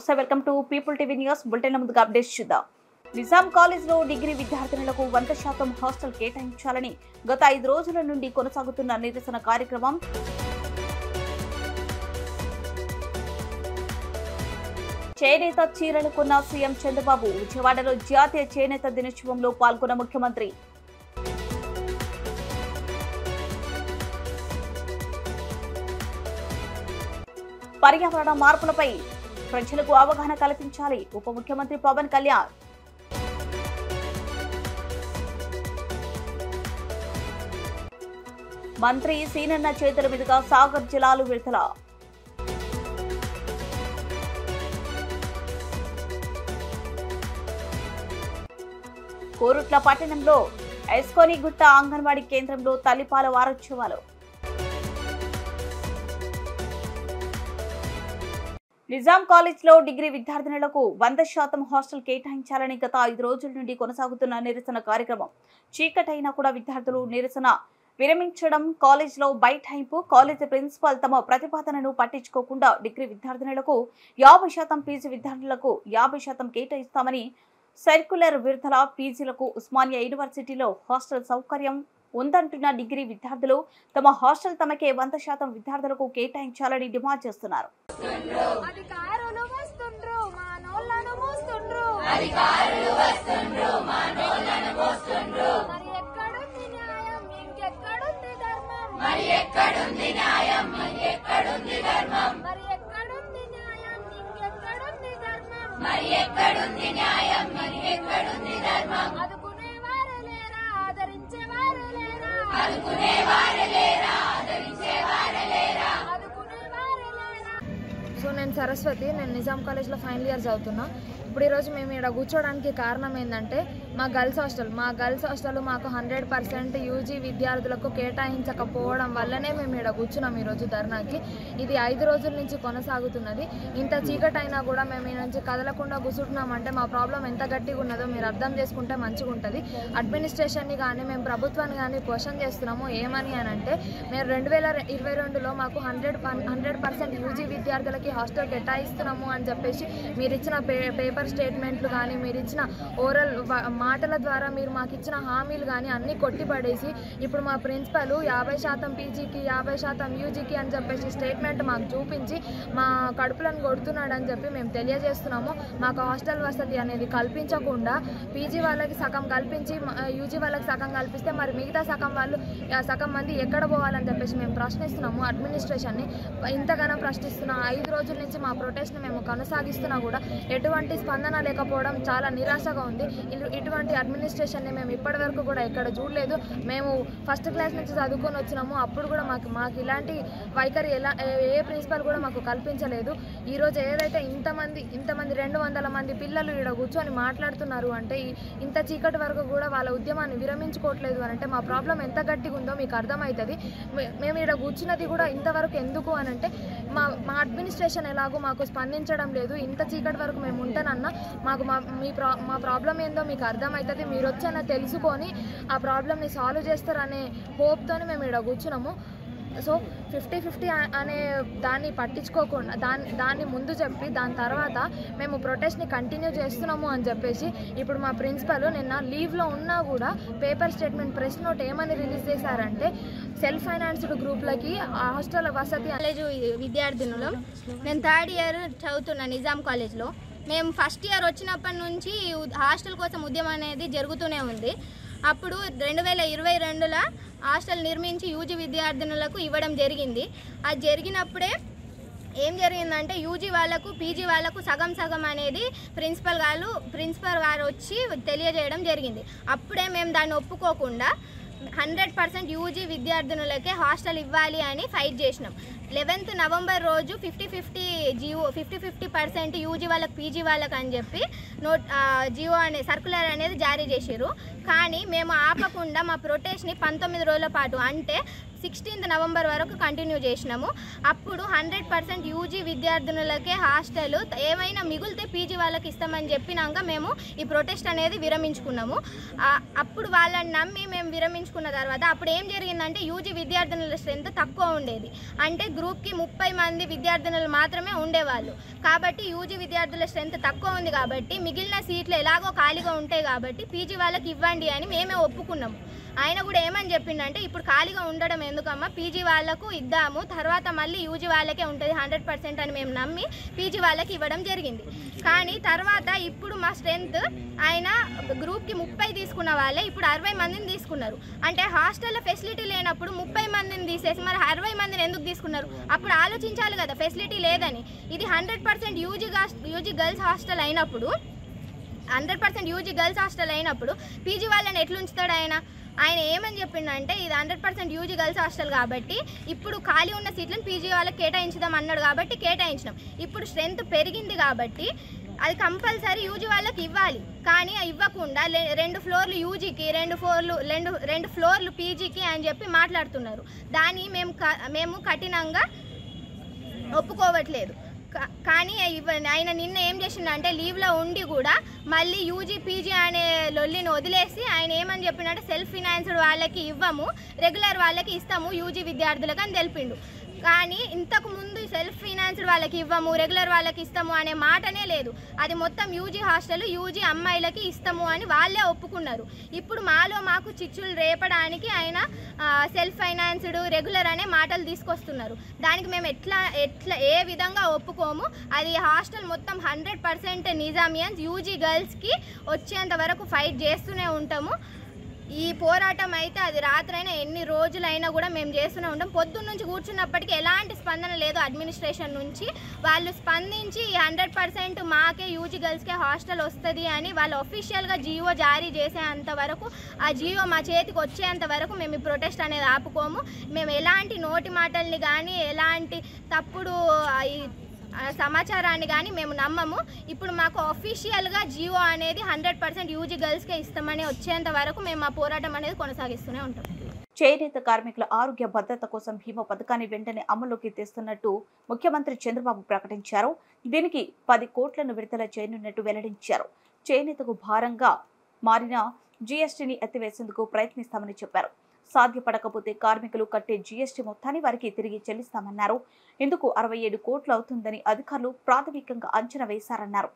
నమస్తే, welcome to people TV news bulletin. ముందుగా updates చూద్దాం. నిజాం కాలేజ్లో డిగ్రీ విద్యార్థినులకు 100% హాస్టల్ కేటాయించాలని గత 5 రోజుల నుండి కొనసాగుతున్న నిరసన కార్యక్రమం చేనేత చీరలు కొన్న సీఎం చంద్రబాబు. విజయవాడలో జాతీయ చేనేత దినోత్సవంలో పాల్గొన్న ముఖ్యమంత్రి. పర్యావరణ మార్పులపై ప్రజలకు అవగాహన కల్పించాలి. ఉప ముఖ్యమంత్రి పవన్ కళ్యాణ్. మంత్రి సీనన్న చేతుల మీదుగా సాగర్ జలాలు విడుదల. కోరుట్ల పట్టణంలో ఎస్కోనిగుట్ట అంగన్వాడీ కేంద్రంలో తల్లిపాల వారోత్సవాలు. నిజాం కాలేజ్లో డిగ్రీ విద్యార్థినులకు 100% హాస్టల్ కేటాయించాలని గత 5 రోజుల నుండి కొనసాగుతున్న నిరసన కార్యక్రమం. చీకటైనా కూడా విద్యార్థులు నిరసన విరమించడం, కాలేజ్లో బైఠాయింపు. కాలేజీ ప్రిన్సిపాల్ తమ ప్రతిపాదనను పట్టించుకోకుండా డిగ్రీ విద్యార్థినులకు 50%, పీజీ విద్యార్థులకు 50% కేటాయిస్తామని సర్క్యులర్ విడుదల. పీజీలకు ఉస్మానియా యూనివర్సిటీలో హాస్టల్ సౌకర్యం ఉందంటున్న డిగ్రీ విద్యార్థులు తమ హాస్టల్ తమకే 100% విద్యార్థులకు కేటాయించాలని డిమాండ్ చేస్తున్నారు. సో నేను సరస్వతి, నేను నిజాం కాలేజ్లో ఫైనల్ ఇయర్ చదువుతున్నా. ఇప్పుడు ఈరోజు మేము ఇక్కడ కూర్చోడానికి కారణం ఏంటంటే మా గర్ల్స్ హాస్టల్ మాకు 100% యూజీ విద్యార్థులకు కేటాయించకపోవడం వల్లనే మేము ఇక్కడ కూర్చున్నాం ఈరోజు ధర్నాకి. ఇది 5 రోజుల నుంచి కొనసాగుతున్నది. ఇంత చీకటైనా కూడా మేము ఈ నుంచి కదలకుండా కూర్చుంటున్నామంటే మా ప్రాబ్లం ఎంత గట్టిగా ఉన్నదో మీరు అర్థం చేసుకుంటే మంచిగా ఉంటుంది. అడ్మినిస్ట్రేషన్ని కానీ మేము ప్రభుత్వాన్ని కానీ క్వశ్చన్ చేస్తున్నాము. ఏమని అని అంటే మేము 2022లో మాకు 100% యూజీ విద్యార్థులకి హాస్టల్ కేటాయిస్తున్నాము అని చెప్పేసి మీరు ఇచ్చిన పేపర్ స్టేట్మెంట్లు కానీ మీరు ఇచ్చిన ఓరల్ మాటల ద్వారా మీరు మాకు ఇచ్చిన హామీలు కానీ అన్నీ కొట్టిపడేసి ఇప్పుడు మా ప్రిన్సిపల్ 50% పీజీకి 50% యూజీకి అని చెప్పేసి స్టేట్మెంట్ మాకు చూపించి మా కడుపులను కొడుతున్నాడు అని చెప్పి మేము తెలియజేస్తున్నాము. మాకు హాస్టల్ వసతి అనేది కల్పించకుండా పీజీ వాళ్ళకి సగం కల్పించి యూజీ వాళ్ళకి సగం కల్పిస్తే మరి మిగతా సగం మంది ఎక్కడ పోవాలని చెప్పేసి మేము ప్రశ్నిస్తున్నాము. అడ్మినిస్ట్రేషన్ని ఇంతగానో ప్రశ్నిస్తున్నా. 5 రోజుల నుంచి మా ప్రొటెస్ట్ని మేము కొనసాగిస్తున్నా కూడా ఎటువంటి స్పందన లేకపోవడం చాలా నిరాశగా ఉంది. ఇటువంటి అడ్మినిస్ట్రేషన్ని మేము ఇప్పటి వరకు కూడా ఎక్కడ చూడలేదు. మేము ఫస్ట్ క్లాస్ నుంచి చదువుకొని వచ్చినాము. అప్పుడు కూడా మాకు ఇలాంటి వైఖరి ఏ ప్రిన్సిపల్ కూడా మాకు కల్పించలేదు. ఈరోజు ఏదైతే ఇంతమంది 200 మంది పిల్లలు ఇక్కడ కూర్చొని మాట్లాడుతున్నారు అంటే ఇంత చీకటి వరకు కూడా వాళ్ళ ఉద్యమాన్ని విరమించుకోవట్లేదు అని అంటే మా ప్రాబ్లం ఎంత గట్టిగా ఉందో మీకు అర్థమవుతుంది. మేము ఇక్కడ కూర్చున్నది కూడా ఇంతవరకు ఎందుకు అని అంటే మా అడ్మినిస్ట్రేషన్ ఎలాగో మాకు స్పందించడం లేదు. ఇంత చీకటి వరకు మేము ఉంటానన్నా మాకు మా ప్రాబ్లం ఏందో మీకు అర్థమవుతుంది. మీరు వచ్చైనా తెలుసుకొని ఆ ప్రాబ్లమ్ని సాల్వ్ చేస్తారనే హోప్తోనే మేము ఇక్కడ కూర్చున్నాము. సో 50-50 అనే దాన్ని పట్టించుకోకుండా దాన్ని ముందు చెప్పి దాని తర్వాత మేము ప్రొటెస్ట్ని కంటిన్యూ చేస్తున్నాము అని చెప్పేసి ఇప్పుడు మా ప్రిన్సిపల్ నిన్న లీవ్లో ఉన్నా కూడా పేపర్ స్టేట్మెంట్ ప్రెస్ నోట్ ఏమని రిలీజ్ చేశారంటే సెల్ఫ్ ఫైనాన్స్డ్ గ్రూప్లకి హాస్టల్ వసతి. కాలేజ్ విద్యార్థినులు, నేను 3rd ఇయర్ చదువుతున్నా నిజాం కాలేజ్లో. మేము ఫస్ట్ ఇయర్ వచ్చినప్పటి నుంచి హాస్టల్ కోసం ఉద్యమం అనేది జరుగుతూనే ఉంది. అప్పుడు 2022లో హాస్టల్ నిర్మించి యూజీ విద్యార్థినులకు ఇవ్వడం జరిగింది. అది జరిగినప్పుడే ఏం జరిగిందంటే యూజీ వాళ్ళకు పీజీ వాళ్ళకు సగం అనేది ప్రిన్సిపల్ గారు వచ్చి తెలియజేయడం జరిగింది. అప్పుడే మేము దాన్ని ఒప్పుకోకుండా 100% యూజీ విద్యార్థినులకే హాస్టల్ ఇవ్వాలి అని ఫైట్ చేసినాం. 11th నవంబర్ రోజు 50% యూజీ వాళ్ళకి పీజీ వాళ్ళకి అని చెప్పి జియో అనే సర్కులర్ అనేది జారీ చేశారు. కానీ మేము ఆపకుండా మా ప్రొటెస్ట్ని 19 రోజుల పాటు అంటే 16th నవంబర్ వరకు కంటిన్యూ చేసినాము. అప్పుడు 100% యూజీ విద్యార్థినులకే హాస్టల్ ఏమైనా మిగిలితే పీజీ వాళ్ళకి ఇస్తామని చెప్పినాక మేము ఈ ప్రొటెస్ట్ అనేది విరమించుకున్నాము. అప్పుడు వాళ్ళని నమ్మి మేము విరమించుకున్న తర్వాత అప్పుడు ఏం జరిగిందంటే యూజీ విద్యార్థినుల స్ట్రెంత్ తక్కువ ఉండేది. అంటే గ్రూప్కి 30 మంది విద్యార్థినులు మాత్రమే ఉండేవాళ్ళు. కాబట్టి యూజీ విద్యార్థుల స్ట్రెంత్ తక్కువ ఉంది కాబట్టి మిగిలిన సీట్లు ఎలాగో ఖాళీగా ఉంటాయి కాబట్టి పీజీ వాళ్ళకి ఇవ్వండి అని మేమే ఒప్పుకున్నాము. ఆయన కూడా ఏమని చెప్పిండంటే, ఇప్పుడు ఖాళీగా ఉండడం ఎందుకమ్మా, పీజీ వాళ్ళకు ఇద్దాము, తర్వాత మళ్ళీ యూజీ వాళ్ళకే ఉంటుంది 100% అని మేము నమ్మి పీజీ వాళ్ళకి ఇవ్వడం జరిగింది. కానీ తర్వాత ఇప్పుడు మా స్ట్రెంత్ ఆయన గ్రూప్కి 30 తీసుకున్న వాళ్ళే ఇప్పుడు 60 మందిని తీసుకున్నారు. అంటే హాస్టల్లో ఫెసిలిటీ లేనప్పుడు 30 మందిని తీసేసి మరి 60 మందిని ఎందుకు తీసుకున్నారు? అప్పుడు ఆలోచించాలి కదా ఫెసిలిటీ లేదని. ఇది 100% యూజీ గర్ల్స్ హాస్టల్ అయినప్పుడు 100% యూజీ గర్ల్స్ హాస్టల్ అయినప్పుడు పీజీ వాళ్ళని ఎట్లా ఉంచుతాడు ఆయన ఏమని చెప్పిండంటే, ఇది 100% యూజీ గర్ల్స్ హాస్టల్ కాబట్టి ఇప్పుడు ఖాళీ ఉన్న సీట్లను పీజీ వాళ్ళకి కేటాయించుదాం అన్నాడు కాబట్టి కేటాయించినాం. ఇప్పుడు స్ట్రెంత్ పెరిగింది కాబట్టి అది కంపల్సరీ యూజీ వాళ్ళకి ఇవ్వాలి. కానీ ఇవ్వకుండా 2 ఫ్లోర్లు యూజీకి 2 ఫ్లోర్లు పీజీకి అని చెప్పి మాట్లాడుతున్నారు. దాన్ని మేము కఠినంగా ఒప్పుకోవట్లేదు. కానీ ఆయన నిన్న ఏం చేసిండంటే, లీవ్లో ఉండి కూడా మళ్ళీ యూజీ పీజీ అనే లొల్లిని వదిలేసి ఆయన ఏమని చెప్పిండంటే, సెల్ఫ్ ఫినాన్స్డ్ వాళ్ళకి ఇవ్వము, రెగ్యులర్ వాళ్ళకి ఇస్తాము యూజీ విద్యార్థులకు అని తెలిపిండు. కానీ ఇంతకు ముందు సెల్ఫ్ ఫినాన్స్డ్ వాళ్ళకి ఇవ్వము, రెగ్యులర్ వాళ్ళకి ఇస్తాము అనే మాటనే లేదు. అది మొత్తం యూజీ హాస్టల్ యూజీ అమ్మాయిలకి ఇస్తాము అని వాళ్ళే ఒప్పుకున్నారు. ఇప్పుడు మాకు చిచ్చులు రేపడానికి ఆయన సెల్ఫ్ ఫైనాన్స్డ్ రెగ్యులర్ అనే మాటలు తీసుకొస్తున్నారు. దానికి మేము ఎట్లా ఏ విధంగా ఒప్పుకోము. అది హాస్టల్ మొత్తం 100% నిజామియన్స్ యూజీ గర్ల్స్కి వచ్చేంత వరకు ఫైట్ చేస్తూనే ఉంటాము. ఈ పోరాటం అయితే అది రాత్రైనా ఎన్ని రోజులైనా కూడా మేము చేస్తూనే ఉంటాం. పొద్దున్న నుంచి కూర్చున్నప్పటికీ ఎలాంటి స్పందన లేదు అడ్మినిస్ట్రేషన్ నుంచి. వాళ్ళు స్పందించి 100% మాకే యూజీ గర్ల్స్కే హాస్టల్ వస్తుంది అని వాళ్ళు అఫీషియల్గా జియో జారీ చేసేంత వరకు, ఆ జియో మా చేతికి వచ్చేంత వరకు మేము ఈ ప్రొటెస్ట్ అనేది ఆపుకోము. మేము ఎలాంటి నోటి మాటల్ని కానీ ఎలాంటి తప్పుడు సమాచారాన్ని కానీ మేము నమ్మము. ఇప్పుడు మాకు అఫీషియల్గా జియో అనేది 100% యూజీ గర్ల్స్కే ఇస్తామని వచ్చేంత వరకు మేము ఆ పోరాటం అనేది కొనసాగిస్తూనే ఉంటాం. చేనేత కార్మికుల ఆరోగ్య భద్రత కోసం భీమా పథకాన్ని వెంటనే అమల్లోకి తెస్తున్నట్టు ముఖ్యమంత్రి చంద్రబాబు ప్రకటించారు. దీనికి 10 కోట్లను విడుదల చేయనున్నట్టు వెల్లడించారు. చేనేతకు భారంగా మారిన జీఎస్టీని ఎత్తివేసేందుకు ప్రయత్నిస్తామని చెప్పారు. సాధ్యపడకపోతే కార్మికులు కట్టే జీఎస్టీ మొత్తాన్ని వారికి తిరిగి చెల్లిస్తామన్నారు. ఇందుకు 67 కోట్లు అవుతుందని అధికారులు ప్రాథమికంగా అంచనా వేశారన్నారు.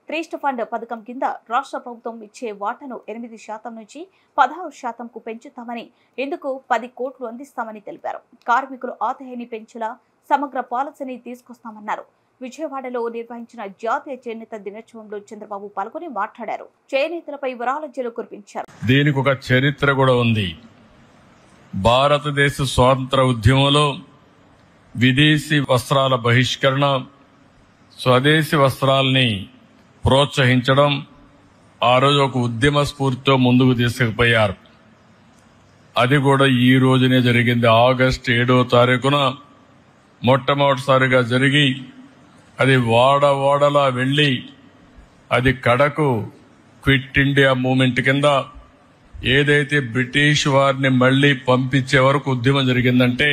ట్రస్ట్ ఫండ్ పథకం కింద రాష్ట్ర ప్రభుత్వం ఇచ్చే వాటాను 8% నుంచి 16%కు పెంచుతామని, ఇందుకు 10 కోట్లు అందిస్తామని తెలిపారు. కార్మికులు ఆదాయాన్ని పెంచేలా సమగ్ర పాలసీని తీసుకొస్తామన్నారు. విజయవాడలో నిర్వహించిన జాతీయ చేనేత దినోత్సవంలో చంద్రబాబు పాల్గొని మాట్లాడారు. చేనేతలపై వరాలజ్జలు కురిపించారు. దీనికి ఒక చరిత్ర కూడా ఉంది. భారతదేశ స్వాతంత్ర ఉద్యమంలో విదేశీ వస్త్రాల బహిష్కరణ, స్వదేశీ వస్త్రాలని ప్రోత్సహించడం, ఆ రోజు ఒక ఉద్యమ స్ఫూర్తితో ముందుకు తీసుకుపోయారు. అది కూడా ఈ రోజునే జరిగింది. ఆగస్టు 7వ తారీఖున మొట్టమొదటిసారిగా జరిగి అది వాడలా వెళ్లి అది కడకు క్విట్ ఇండియా మూవ్మెంట్ కింద ఏదైతే బ్రిటిష్ వారిని మళ్లీ పంపించే వరకు ఉద్యమం జరిగిందంటే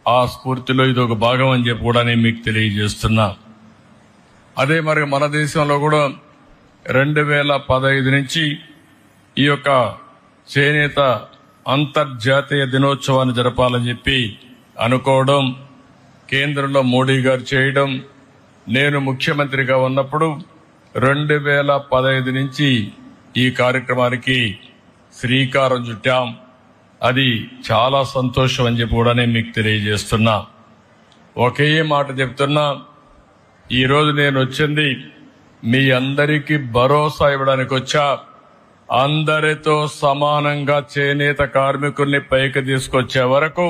ఆ స్ఫూర్తిలో ఇది ఒక భాగం అని చెప్పి కూడా నేను మీకు తెలియజేస్తున్నా. అదే మరి మన దేశంలో కూడా 2015 నుంచి ఈ యొక్క చేనేత అంతర్జాతీయ దినోత్సవాన్ని జరపాలని చెప్పి అనుకోవడం, కేంద్రంలో మోడీ గారు చేయడం, నేను ముఖ్యమంత్రిగా ఉన్నప్పుడు 2015 నుంచి ఈ కార్యక్రమానికి శ్రీకారం చుట్టాం. అది చాలా సంతోషం అని చెప్పి కూడా నేను మీకు తెలియజేస్తున్నా. ఒకే మాట చెప్తున్నా, ఈరోజు నేను వచ్చింది మీ అందరికీ భరోసా ఇవ్వడానికి వచ్చా. అందరితో సమానంగా చేనేత కార్మికుల్ని పైకి తీసుకొచ్చే వరకు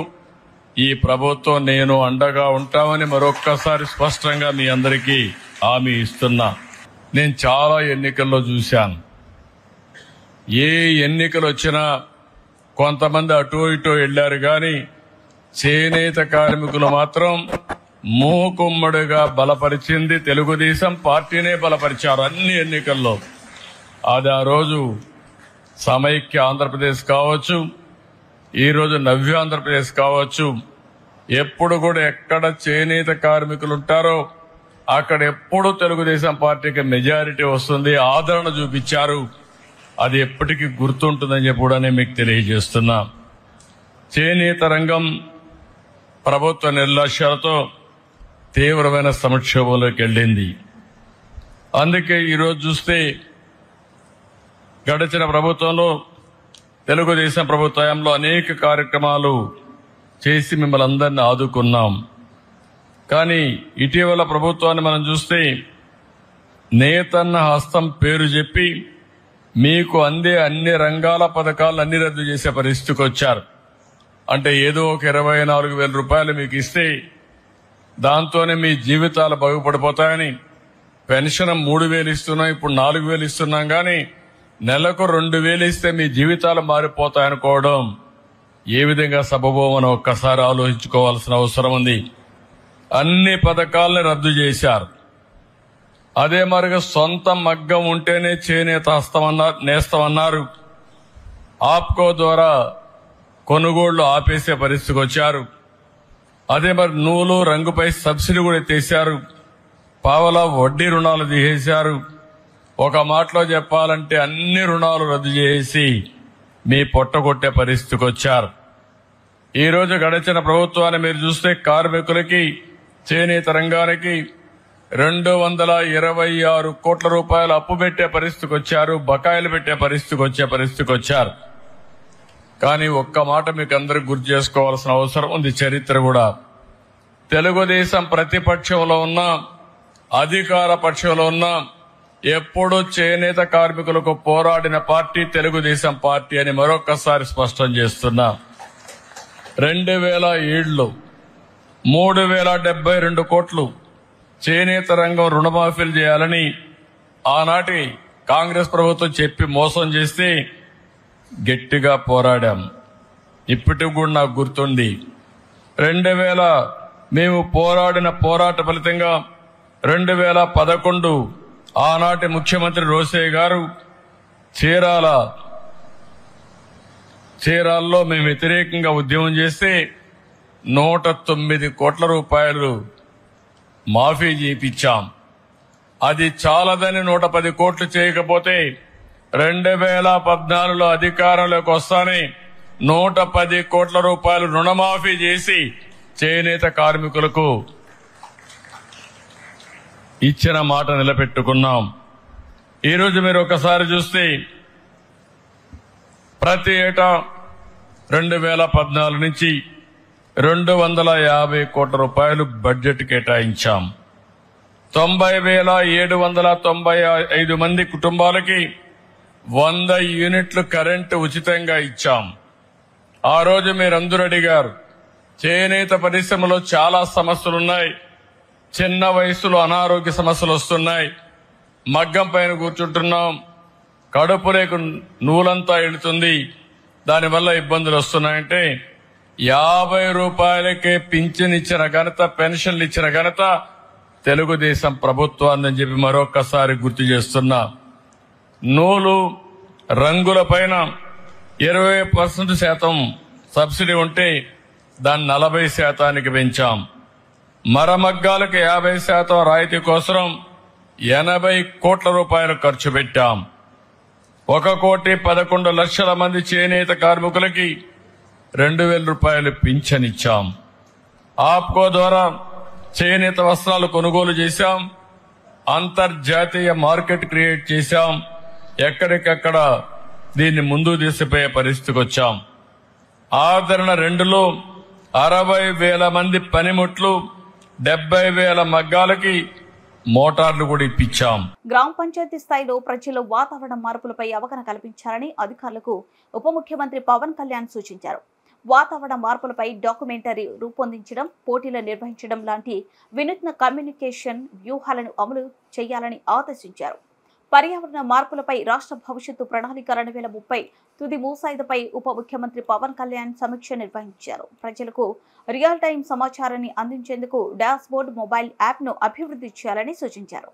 ఈ ప్రభుత్వం నేను అండగా ఉంటామని మరొక్కసారి స్పష్టంగా మీ అందరికీ హామీ ఇస్తున్నా. నేను చాలా ఎన్నికల్లో చూశాను. ఏ ఎన్నికలు వచ్చినా కొంతమంది అటో ఇటో వెళ్లారు కానీ చేనేత కార్మికులు మాత్రం మూకుమ్మడిగా బలపరిచింది తెలుగుదేశం పార్టీనే బలపరిచారు అన్ని ఎన్నికల్లో. అది ఆ రోజు సమైక్య ఆంధ్రప్రదేశ్ కావచ్చు, ఈరోజు నవ్య ఆంధ్రప్రదేశ్ కావచ్చు, ఎప్పుడు కూడా ఎక్కడ చేనేత కార్మికులు ఉంటారో అక్కడ ఎప్పుడు తెలుగుదేశం పార్టీకి మెజారిటీ వస్తుంది, ఆదరణ చూపించారు. అది ఎప్పటికీ గుర్తుంటుందని చెప్పి కూడా నేను మీకు తెలియజేస్తున్నా. చేనేత రంగం ప్రభుత్వ నిర్లక్ష్యాలతో తీవ్రమైన సంక్షోభంలోకి వెళ్ళింది. అందుకే ఈరోజు చూస్తే గడిచిన ప్రభుత్వంలో తెలుగుదేశం ప్రభుత్వంలో అనేక కార్యక్రమాలు చేసి మిమ్మల్ని అందరినీ ఆదుకున్నాం. కానీ ఇటీవల ప్రభుత్వాన్ని మనం చూస్తే నేతన్న హస్తం పేరు చెప్పి మీకు అందే అన్ని రంగాల పథకాలను అన్ని రద్దు చేసే పరిస్థితికి వచ్చారు. అంటే ఏదో ఒక 24,000 రూపాయలు మీకు ఇస్తే దాంతోనే మీ జీవితాలు బాగుపడిపోతాయని పెన్షన్ 3,000 ఇస్తున్నాం, ఇప్పుడు 4,000 ఇస్తున్నాం. కానీ నెలకు 2,000 ఇస్తే మీ జీవితాలు మారిపోతాయనుకోవడం ఏ విధంగా సబబో మనం ఒక్కసారి ఆలోచించుకోవాల్సిన అవసరం ఉంది. అన్ని పథకాలని రద్దు చేశారు. అదే మరిగా సొంత మగ్గం ఉంటేనే చేనేత నేస్తమన్నారు. ఆప్కో ద్వారా కొనుగోళ్లు ఆపేసే పరిస్థితికి వచ్చారు. అదే మరి నూలు రంగుపై సబ్సిడీ కూడా ఎత్తేశారు. పావలా వడ్డీ రుణాలు తీసేశారు. ఒక మాటలో చెప్పాలంటే అన్ని రుణాలు రద్దు చేసి మీ పొట్టగొట్టే పరిస్థితికి వచ్చారు. ఈ రోజు గడిచిన ప్రభుత్వాన్ని మీరు చూస్తే కార్మికులకి చేనేత రంగానికి 226 కోట్ల రూపాయలు అప్పు పెట్టే పరిస్థితికి వచ్చారు. బకాయిలు పెట్టే పరిస్థితికి వచ్చారు. కానీ ఒక్క మాట మీకు అందరికి గుర్తు చేసుకోవాల్సిన అవసరం ఉంది. చరిత్ర కూడా తెలుగుదేశం ప్రతిపక్షంలో ఉన్న అధికార పక్షంలో ఉన్న ఎప్పుడూ చేనేత కార్మికులకు పోరాడిన పార్టీ తెలుగుదేశం పార్టీ అని మరొకసారి స్పష్టం చేస్తున్నా. 2007లో 3,072 కోట్లు చేనేత రంగం రుణమాఫీలు చేయాలని ఆనాటి కాంగ్రెస్ ప్రభుత్వం చెప్పి మోసం చేస్తే గట్టిగా పోరాడాం. ఇప్పటికి కూడా నాకు గుర్తుంది. 2000 మేము పోరాడిన పోరాట ఫలితంగా 2011 ఆనాటి ముఖ్యమంత్రి రోసయ్య గారు చీరాల్లో మేము వ్యతిరేకంగా ఉద్యమం చేస్తే 109 కోట్ల రూపాయలు మాఫీ చేయించాం. అది చాలదని 110 కోట్లు చేయకపోతే 2014లో అధికారంలోకి వస్తానే 110 కోట్ల రూపాయలు రుణమాఫీ చేసి చేనేత కార్మికులకు ఇచ్చిన మాట నిలబెట్టుకున్నాం. ఈరోజు మీరు ఒకసారి చూస్తే ప్రతి ఏటా 2014 నుంచి 250 కోట్ల రూపాయలు బడ్జెట్ కేటాయించాం. 90,795 మంది కుటుంబాలకి 100 యూనిట్లు కరెంటు ఉచితంగా ఇచ్చాం. ఆ రోజు మీరందరూ అడిగారు, చేనేత పరిశ్రమలో చాలా సమస్యలున్నాయి, చిన్న వయసులో అనారోగ్య సమస్యలు వస్తున్నాయి, మగ్గం పైన కూర్చుంటున్నాం, కడుపు రేకు నూలంతా ఎడుతుంది, దానివల్ల ఇబ్బందులు వస్తున్నాయంటే 50 రూపాయలకే పింఛన్ ఇచ్చిన ఘనత, పెన్షన్లు ఇచ్చిన ఘనత తెలుగుదేశం ప్రభుత్వాన్ని చెప్పి మరొకసారి గుర్తు చేస్తున్నా. నూలు రంగుల పైన 20% సబ్సిడీ ఉంటే దాన్ని 40% పెంచాం. మరమగ్గాలకు 50% రాయితీ కోసం 80 కోట్ల రూపాయలు ఖర్చు పెట్టాం. 1,11,00,000 మంది చేనేత కార్మికులకి 2,000 రూపాయలు పింఛన్ ఇచ్చాం. ఆప్కో ద్వారా చేనేత వస్త్రాలు కొనుగోలు చేశాం. అంతర్జాతీయ మార్కెట్ క్రియేట్ చేశాం. ఎక్కడికక్కడ దీన్ని ముందుకు తీసుకుపోయే పరిస్థితికి వచ్చాం. ఆదరణ 2లో 60,000 మంది పనిముట్లు, 70,000 మగ్గాలకి మోటార్లు కూడా ఇప్పించాం. గ్రామ పంచాయతీ స్థాయిలో ప్రజల్లో వాతావరణ మార్పులపై అవగాహన కల్పించాలని అధికారులకు ఉప ముఖ్యమంత్రి పవన్ కళ్యాణ్ సూచించారు. వాతావరణ మార్పులపై డాక్యుమెంటరీ రూపొందించడం, పోటీలు నిర్వహించడం లాంటి వినూత్న కమ్యూనికేషన్ వ్యూహాలను అమలు చేయాలని ఆదేశించారు. పర్యావరణ మార్పులపై రాష్ట్ర భవిష్యత్తు ప్రణాళిక 2030 తుది ముసాయిదాపై ఉప ముఖ్యమంత్రి పవన్ కళ్యాణ్ సమీక్ష నిర్వహించారు. ప్రజలకు రియల్ టైం సమాచారాన్ని అందించేందుకు డాష్బోర్డ్ మొబైల్ యాప్ను అభివృద్ధి చేయాలని సూచించారు.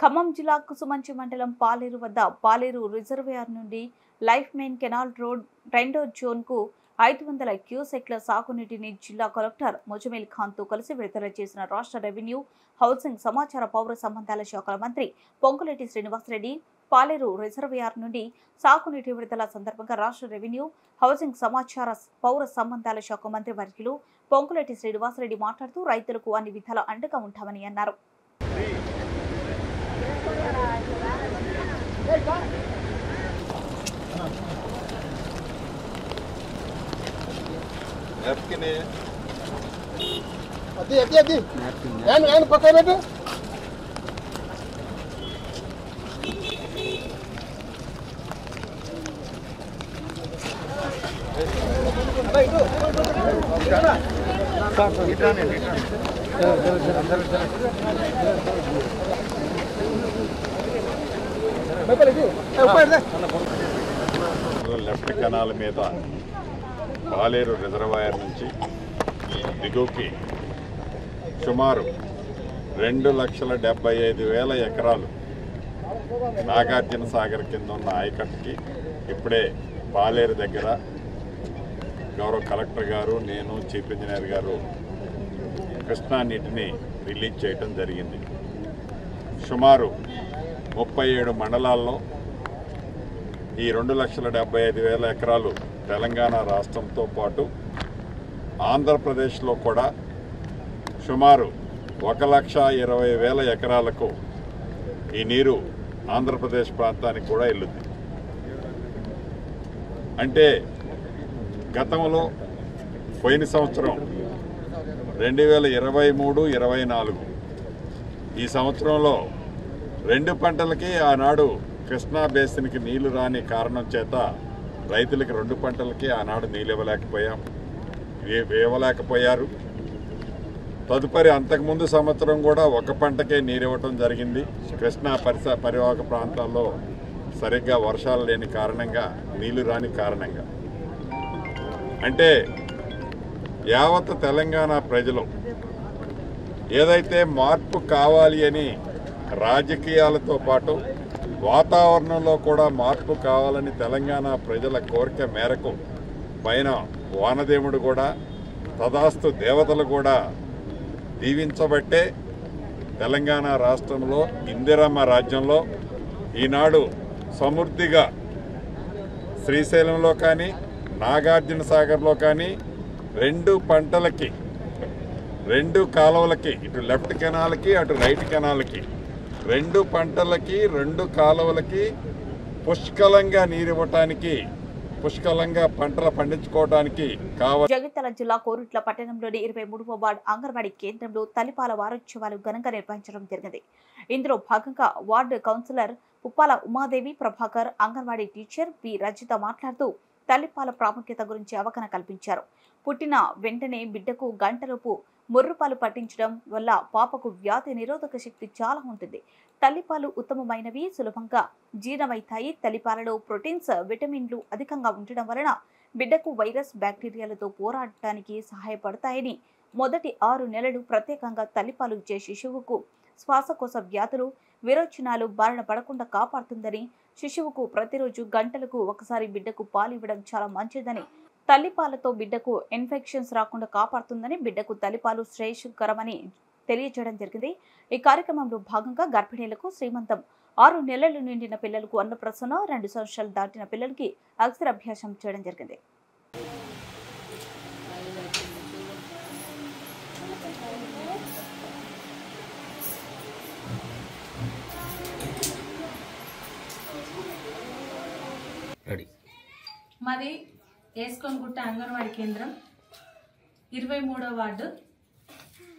ఖమ్మం జిల్లా కుసుమంచి మండలం పాలేరు వద్ద పాలేరు రిజర్వాయర్ నుండి లైఫ్ మెయిన్ కెనాల్ రోడ్ 2వ జోన్కు 500 క్యూసెక్ల సాగునీటిని జిల్లా కలెక్టర్ ముజమిల్ ఖాన్తో కలిసి విడుదల చేసిన రాష్ట్ర రెవెన్యూ, హౌసింగ్, సమాచార పౌర సంబంధాల శాఖల మంత్రి పొంగులేటి శ్రీనివాసరెడ్డి పాలేరు రిజర్వాయర్ నుండి సాగునీటి విడుదల సందర్భంగా రాష్ట్ర రెవెన్యూ, హౌసింగ్, సమాచార పౌర సంబంధాల శాఖ మంత్రి వర్యులు పొంగులేటి శ్రీనివాసరెడ్డి మాట్లాడుతూ రైతులకు అన్ని విధాల అండగా ఉంటామని అన్నారు. లెఫ్ట్ కెనాల్ మీద పాలేరు రిజర్వాయర్ నుంచి దిగువకి సుమారు 2,75,000 ఎకరాలు నాగార్జున సాగర్ కింద ఉన్న ఆయకట్టుకి ఇప్పుడే పాలేరు దగ్గర గౌరవ కలెక్టర్ గారు, నేను, చీఫ్ ఇంజనీర్ గారు కృష్ణా నీటిని రిలీజ్ చేయడం జరిగింది. సుమారు 37 మండలాల్లో ఈ 2,75,000 ఎకరాలు తెలంగాణ రాష్ట్రంతో పాటు ఆంధ్రప్రదేశ్లో కూడా సుమారు 1,20,000 ఎకరాలకు ఈ నీరు ఆంధ్రప్రదేశ్ ప్రాంతానికి కూడా వెళ్ళుద్ది. అంటే గతంలో పోయిన సంవత్సరం 2023-24 ఈ సంవత్సరంలో 2 పంటలకి ఆనాడు కృష్ణా బేసిన్కి నీళ్లు రాని కారణం చేత రైతులకి 2 పంటలకి ఆనాడు నీళ్ళు ఇవ్వలేకపోయారు. తదుపరి అంతకుముందు సంవత్సరం కూడా 1 పంటకే నీరు ఇవ్వటం జరిగింది. కృష్ణా పరివాహక ప్రాంతాల్లో సరిగ్గా వర్షాలు లేని కారణంగా, నీళ్లు రాని కారణంగా. అంటే యావత్ తెలంగాణ ప్రజలు ఏదైతే మార్పు కావాలి అని రాజకీయాలతో పాటు వాతావరణంలో కూడా మార్పు కావాలని తెలంగాణ ప్రజల కోరిక మేరకు పైన వానదేవుడు కూడా, తదాస్తు దేవతలు కూడా దీవించబట్టే తెలంగాణ రాష్ట్రంలో ఇందిరమ్మ రాజ్యంలో ఈనాడు సమృద్ధిగా శ్రీశైలంలో కానీ, నాగార్జున సాగర్లో కానీ 2 పంటలకి, 2 కాలువలకి, ఇటు లెఫ్ట్ కెనాల్కి, అటు రైట్ కెనాల్కి 2 పంటలకి, 2 కాలువలకి పుష్కలంగా నీరివ్వటానికి, పుష్కలంగా పంటలు పండించుకోవడానికి కావాలి. జగిత్యాల జిల్లా కోరుట్ల పట్టణంలోని 23వ వార్డు అంగన్వాడీ కేంద్రంలో తల్లిపాల వారోత్సవాలు ఘనంగా నిర్వహించడం జరిగింది. ఇందులో భాగంగా ward councillor Puppala Umadevi Prabhakar, anganwadi teacher P Rajitha మాట్లాడుతూ తల్లిపాల ప్రాముఖ్యత గురించి అవగాహన కల్పించారు. పుట్టిన వెంటనే బిడ్డకు గంటలోపు ముర్రుపాలు పట్టించడం వల్ల పాపకు వ్యాధి నిరోధక శక్తి చాలా ఉంటుంది. తల్లిపాలు ఉత్తమమైనవి, సులభంగా జీర్ణమవుతాయి. తల్లిపాలలో ప్రోటీన్స్, విటమిన్లు అధికంగా ఉండడం వలన బిడ్డకు వైరస్, బ్యాక్టీరియాలతో పోరాడటానికి సహాయపడతాయని, మొదటి 6 నెలలు ప్రత్యేకంగా తల్లిపాలు ఇచ్చే శిశువుకు శ్వాసకోశ వ్యాధులు, విరోచనాలు బారిన పడకుండా కాపాడుతుందని, శిశువుకు ప్రతిరోజు గంటలకు ఒకసారి బిడ్డకు పాలు ఇవ్వడం చాలా మంచిదని, తల్లిపాలతో బిడ్డకు ఇన్ఫెక్షన్స్ రాకుండా కాపాడుతుందని, బిడ్డకు తల్లిపాలు శ్రేయస్కరమని తెలియజేయడం జరిగింది. ఈ కార్యక్రమంలో భాగంగా గర్భిణీలకు శ్రీమంతం, 6 నెలలు నిండిన పిల్లలకు అన్నప్రసన్న, 2 సంవత్సరాలు దాటిన పిల్లలకి అక్షరాభ్యాసం చేయడం జరిగింది. మాది ఏస్కొన్గుట్ట అంగన్వాడీ కేంద్రం 23వ వార్డు.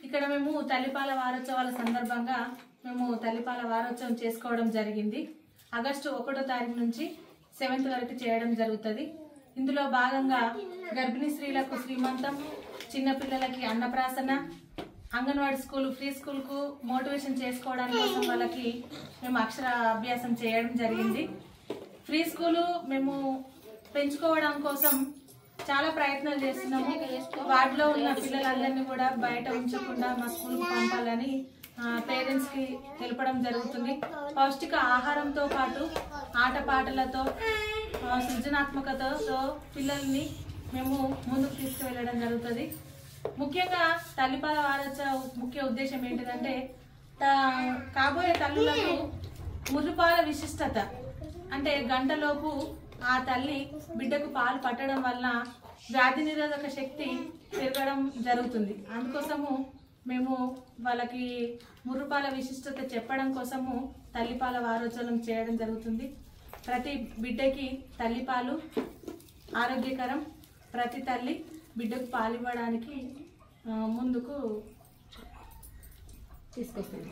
ఇక్కడ మేము తల్లిపాల వారోత్సవాల సందర్భంగా మేము తల్లిపాల వారోత్సవం చేసుకోవడం జరిగింది. ఆగస్టు 1వ తారీఖు నుంచి 7th వరకు చేయడం జరుగుతుంది. ఇందులో భాగంగా గర్భిణీ స్త్రీలకు శ్రీమంతం, చిన్నపిల్లలకి అన్నప్రాసన, అంగన్వాడీ స్కూల్, ఫ్రీ స్కూల్కు మోటివేషన్ చేసుకోవడానికి కోసం వాళ్ళకి మేము అక్షర అభ్యాసం చేయడం జరిగింది. ఫ్రీ స్కూలు మేము పెంచుకోవడం కోసం చాలా ప్రయత్నాలు చేస్తున్నాము. వార్డులో ఉన్న పిల్లలందరినీ కూడా బయట ఉంచకుండా మా స్కూల్కి పంపాలని పేరెంట్స్కి తెలపడం జరుగుతుంది. పౌష్టిక ఆహారంతో పాటు ఆటపాటలతో సృజనాత్మకతతో పిల్లల్ని మేము ముందుకు తీసుకువెళ్ళడం జరుగుతుంది. ముఖ్యంగా తల్లిపాల వారోత్సవ ముఖ్య ఉద్దేశం ఏంటిదంటే కాబోయే తల్లులకు ముర్రుపాల విశిష్టత అంటే గంటలోపు ఆ తల్లి బిడ్డకు పాలు పట్టడం వల్ల వ్యాధి నిరోధక శక్తి పెరగడం జరుగుతుంది. అందుకోసము మేము వాళ్ళకి ముర్రుపాల విశిష్టత చెప్పడం కోసము తల్లిపాల వారోత్సవం చేయడం జరుగుతుంది. ప్రతి బిడ్డకి తల్లిపాలు ఆరోగ్యకరం. ప్రతి తల్లి బిడ్డకు పాలు ఇవ్వడానికి ముందుకు తీసుకొస్తుంది.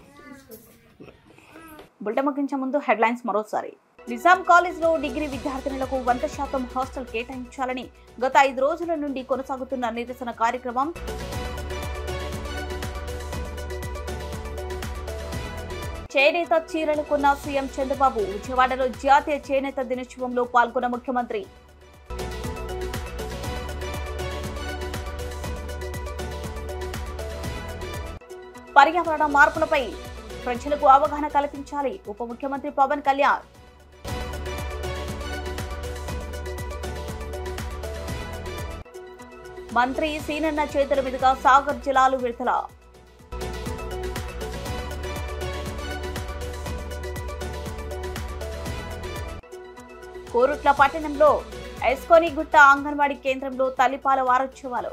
బులెటిన్ ముగించే ముందు హెడ్లైన్స్ మరోసారి. నిజాం కాలేజ్లో డిగ్రీ విద్యార్థినులకు 100% హాస్టల్ కేటాయించాలని గత 5 రోజుల నుండి కొనసాగుతున్న నిరసన కార్యక్రమం. చేనేత చీరలు కొన్న సీఎం చంద్రబాబు. విజయవాడలో జాతీయ చేనేత దినోత్సవంలో పాల్గొన్న ముఖ్యమంత్రి. పర్యావరణ మార్పులపై ప్రజలకు అవగాహన కల్పించాలి. ఉప ముఖ్యమంత్రి పవన్ కళ్యాణ్. మంత్రి సీనన్న చేతుల మీదుగా సాగర్ జలాలు విడుదల. కోరుట్ల పట్టణంలో ఎస్కోనిగుట్ట అంగన్వాడీ కేంద్రంలో తల్లిపాల వారోత్సవాలు.